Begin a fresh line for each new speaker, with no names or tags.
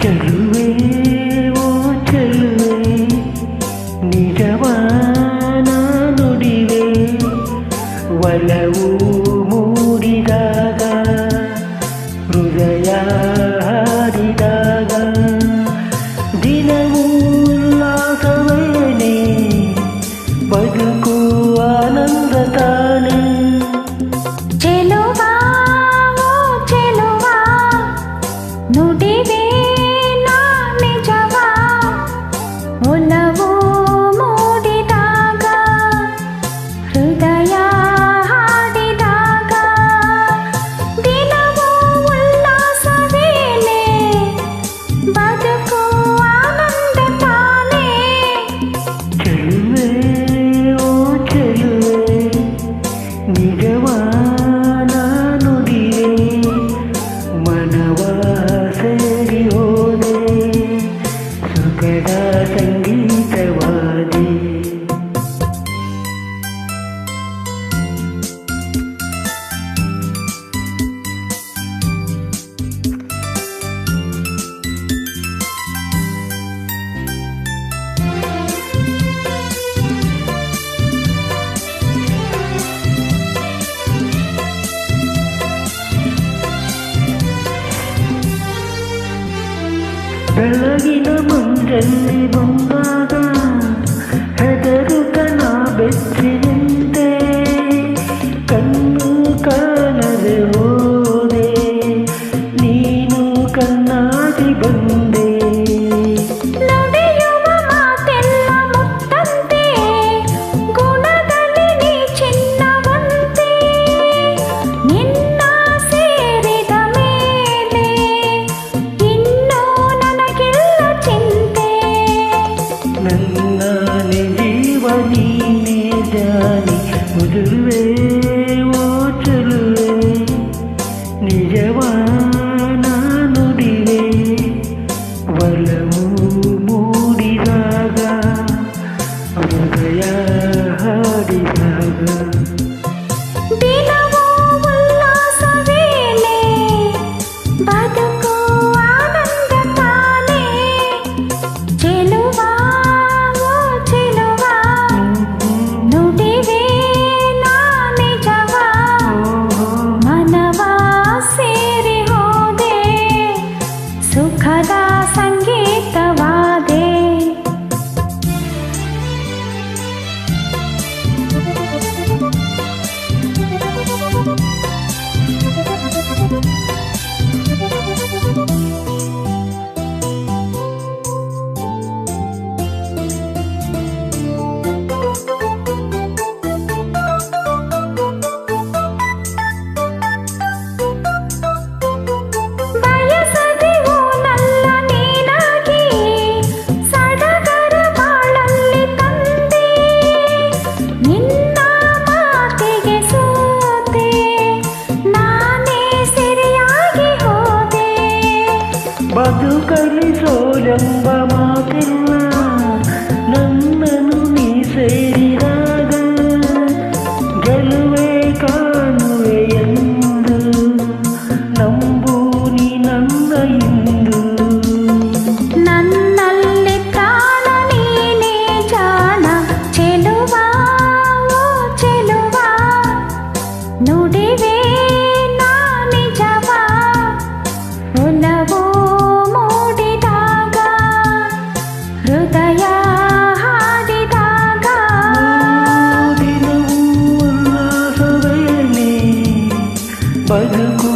ಚೆಲುವೆ ಓ ಚೆಲುವೆ ನಿಜವಾನ ನುಡಿವೆ ಒಲವು ಮೂಡಿದಾಗ ಹೃದಯ ಹಾಡಿದಾಗ ದಿನವೂ ಉಲ್ಲಾಸವೇನೆ ಬದುಕು ಆನಂದ ತಾನೆ
ಚೆಲುವಾ ಓ ಚೆಲುವಾ ನುಡಿವೆ ನಾ ನಿಜವಾ ಒಲವು ಮೂಡಿದಾಗ ಹೃದಯ ಹಾಡಿದಾಗ ದಿನವೂ ಉಲ್ಲಾಸವೇನೆ ಬದುಕು ಆನಂದ ತಾನೆ
ಚೆಲುವೆ ಓ ಚೆಲುವೆ ನಿಜವಾನ ನುಡಿವೆ ಮನವ ಸೇರಿ ಹೋದೆ ಸುಖದ ಸಂಗೀತವಾದಿ ಬೆಳಗಿನ ಮುಂಜಲ್ಲಿ ಬಂದಾಗ ಹೆದರುತನ ಬೆಚ್ಚಿ ನಿಂತೆ ಕಣ್ಣು ಕಾಣದೆ ಹೋದೆ ನೀನು ಕಣ್ಣಾಗಿ ಬಂದೆ
ನಡೆಯುವ ಮಾತೆಲ್ಲ ಮುತ್ತಂತೆ ಗುಣದಲ್ಲಿ ನೀ ಚಿನ್ನವಂತೆ ನಿನ್ನ ಸೇರಿದ ಮೇಲೆ ಇನ್ನೂ ನನಗೆಲ್ಲ ಚಿಂತೆ
ನನ್ನ ಜೀವ ನೀನೇ ಜಾನಿ ಮದುವೆ ಓ ಚೆಲುವೆ ನಿಜವಾನ ನುಡಿವೆ ಒಲವು ಮೂಡಿದಾಗ ಹೃದಯ ಹಾಡಿದಾಗ
ದಿನವೂ ಉಲ್ಲಾಸವೇನೆ ಬದುಕು ಆನಂದ ತಾನೆ ಚೆಲುವಾ ಓ ಚೆಲುವಾ ನುಡಿವೆ ನಾ ನಿಜವಾ ಮನವ ಸೇರಿ ಹೋದೆ ಸುಖದ ಸಂಗೀತವಾದೆ ಬಯಸದೆವು ನಲ್ಲ ನೀನಾಗಿ ಸಡಗರ ಬಾಳಲ್ಲಿ ತಂದೆ ನಿನ್ನ ಮಾತಿಗೆ ಸೋತೆ ನಾನೇ ಸರಿಯಾಗಿ ಹೋದೆ
ಬದುಕಲಿ ಸೋಲೆಂಬ ಮಾತಿಲ್ಲ ನನ್ನನ್ನು ನೀ ಸೇರಿದಾಗ ಗೆಲುವೆ ಕಾಣುವೆ ಎಂದು ನಂಬು ನೀ ನನ್ನ ಇಂದು
ನನ್ನಲ್ಲಿ ಪ್ರಾಣ ನೀನೇ ಜಾಣ ಚೆಲುವಾ ಓ ಚೆಲುವಾ ನುಡಿವೆ ನಾ ನಿಜವಾ ಒಲವು ಮೂಡಿದಾಗ ಹೃದಯ ಹಾಡಿದಾಗ
ದಿನವೂ ಉಲ್ಲಾಸವೇನೆ ಬದುಕು